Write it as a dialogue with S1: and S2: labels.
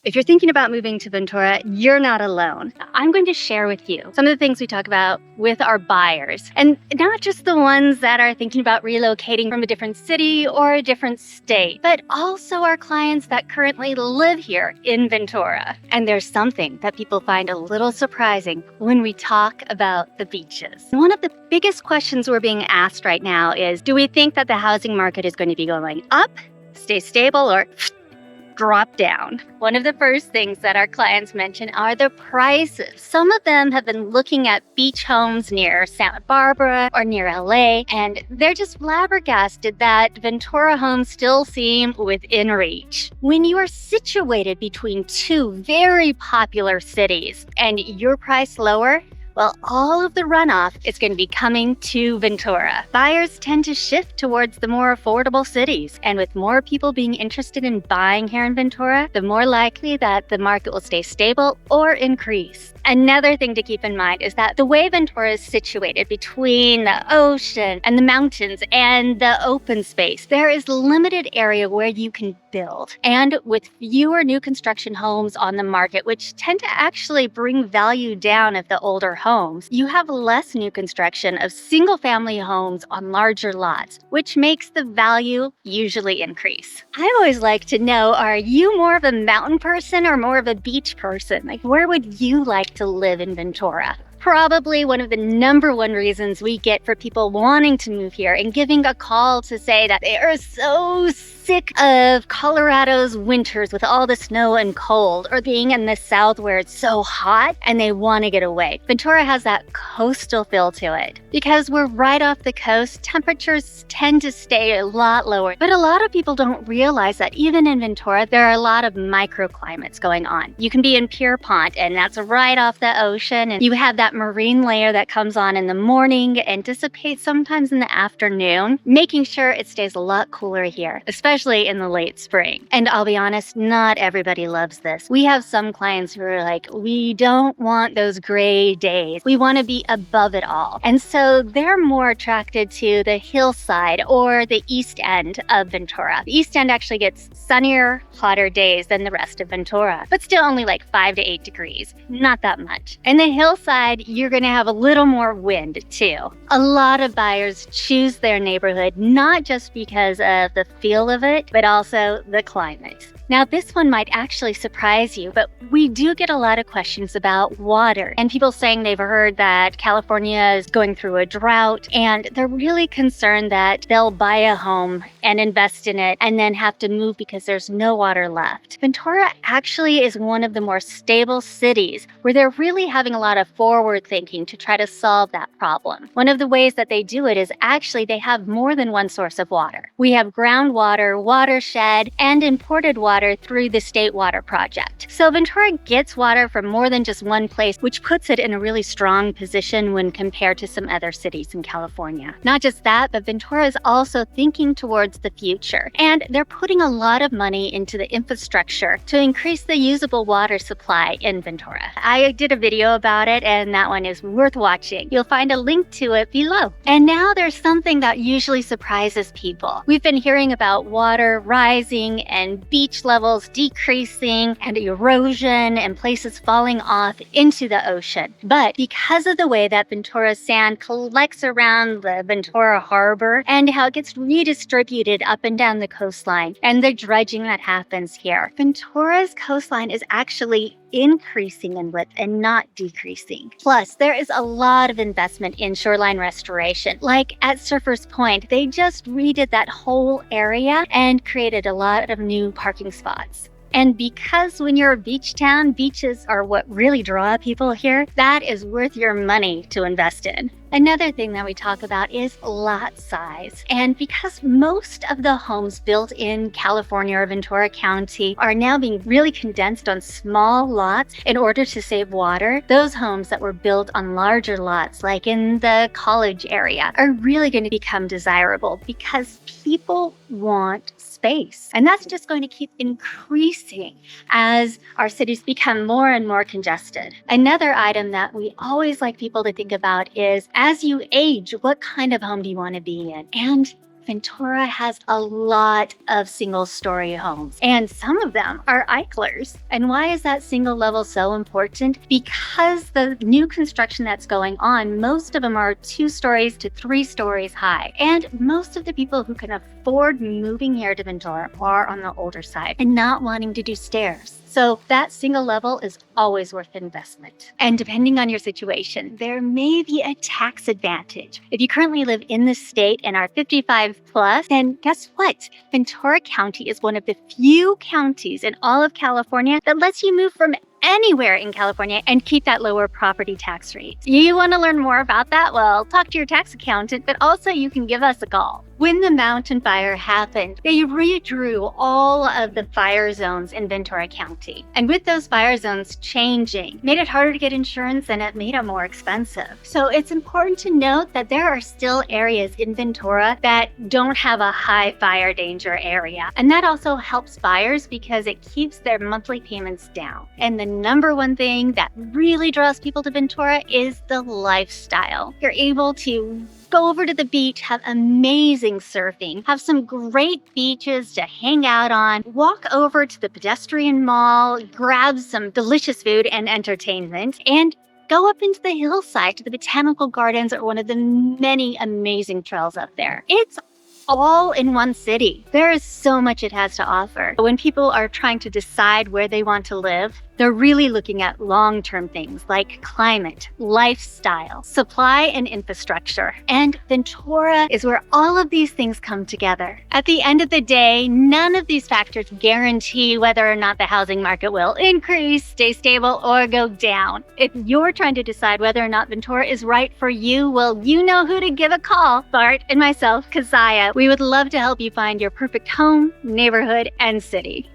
S1: If you're thinking about moving to Ventura, you're not alone. I'm going to share with you some of the things we talk about with our buyers, and not just the ones that are thinking about relocating from a different city or a different state, but also our clients that currently live here in Ventura. And there's something that people find a little surprising when we talk about the beaches. One of the biggest questions we're being asked right now is, do we think that the housing market is going to be going up, stay stable, or drop down? One of the first things that our clients mention are the prices. Some of them have been looking at beach homes near Santa Barbara or near LA, and they're just flabbergasted that Ventura homes still seem within reach. When you are situated between two very popular cities and you're priced lower, well, all of the runoff is going to be coming to Ventura. Buyers tend to shift towards the more affordable cities, and with more people being interested in buying here in Ventura, the more likely that the market will stay stable or increase. Another thing to keep in mind is that the way Ventura is situated between the ocean and the mountains and the open space, there is limited area where you can build. And with fewer new construction homes on the market, which tend to actually bring value down of the older homes, you have less new construction of single-family homes on larger lots, which makes the value usually increase. I always like to know, are you more of a mountain person or more of a beach person? Like, where would you like to live in Ventura? Probably one of the number one reasons we get for people wanting to move here and giving a call to say that they are so sick of Colorado's winters with all the snow and cold, or being in the South where it's so hot and they want to get away. Ventura has that coastal feel to it. Because we're right off the coast, temperatures tend to stay a lot lower. But a lot of people don't realize that even in Ventura, there are a lot of microclimates going on. You can be in Pierpont, and that's right off the ocean, and you have that marine layer that comes on in the morning and dissipates sometimes in the afternoon, making sure it stays a lot cooler here, especially in the late spring. And I'll be honest, not everybody loves this. We have some clients who are like, we don't want those gray days. We want to be above it all. And so they're more attracted to the hillside or the east end of Ventura. The east end actually gets sunnier, hotter days than the rest of Ventura, but still only like 5 to 8 degrees, not that much. And the hillside, you're going to have a little more wind too. A lot of buyers choose their neighborhood not just because of the feel of it, but also the climate. Now, this one might actually surprise you, but we do get a lot of questions about water and people saying they've heard that California is going through a drought, and they're really concerned that they'll buy a home and invest in it and then have to move because there's no water left. Ventura actually is one of the more stable cities where they're really having a lot of forward thinking to try to solve that problem. One of the ways that they do it is actually they have more than one source of water. We have groundwater, watershed, and imported water through the State Water Project. So Ventura gets water from more than just one place, which puts it in a really strong position when compared to some other cities in California. Not just that, but Ventura is also thinking towards the future, and they're putting a lot of money into the infrastructure to increase the usable water supply in Ventura. I did a video about it, and that one is worth watching. You'll find a link to it below. And now there's something that usually surprises people. We've been hearing about water rising and beach levels decreasing and erosion and places falling off into the ocean. But because of the way that Ventura's sand collects around the Ventura harbor and how it gets redistributed up and down the coastline and the dredging that happens here, Ventura's coastline is actually increasing in width and not decreasing. Plus, there is a lot of investment in shoreline restoration. Like at Surfers Point, they just redid that whole area and created a lot of new parking spots. And because when you're a beach town, beaches are what really draw people here, that is worth your money to invest in. Another thing that we talk about is lot size. And because most of the homes built in California or Ventura County are now being really condensed on small lots in order to save water, those homes that were built on larger lots, like in the college area, are really going to become desirable because people want space. And that's just going to keep increasing as our cities become more and more congested. Another item that we always like people to think about is, as you age, what kind of home do you want to be in? And Ventura has a lot of single-story homes, and some of them are Eichlers. And why is that single level so important? Because the new construction that's going on, most of them are 2 stories to 3 stories high. And most of the people who can afford moving here to Ventura are on the older side and not wanting to do stairs. So that single level is always worth investment. And depending on your situation, there may be a tax advantage. If you currently live in the state and are 55 plus, then guess what? Ventura County is one of the few counties in all of California that lets you move from anywhere in California and keep that lower property tax rate. You want to learn more about that? Well, talk to your tax accountant, but also you can give us a call. When the mountain fire happened, they redrew all of the fire zones in Ventura County. And with those fire zones changing, made it harder to get insurance and it made it more expensive. So it's important to note that there are still areas in Ventura that don't have a high fire danger area. And that also helps buyers because it keeps their monthly payments down. And the number one thing that really draws people to Ventura is the lifestyle. You're able to go over to the beach, have amazing surfing, have some great beaches to hang out on, walk over to the pedestrian mall, grab some delicious food and entertainment, and go up into the hillside to the botanical gardens or one of the many amazing trails up there. It's all in one city. There is so much it has to offer. When people are trying to decide where they want to live, they're really looking at long-term things like climate, lifestyle, supply, and infrastructure. And Ventura is where all of these things come together. At the end of the day, none of these factors guarantee whether or not the housing market will increase, stay stable, or go down. If you're trying to decide whether or not Ventura is right for you, well, you know who to give a call. Bart and myself, Keziah. We would love to help you find your perfect home, neighborhood, and city.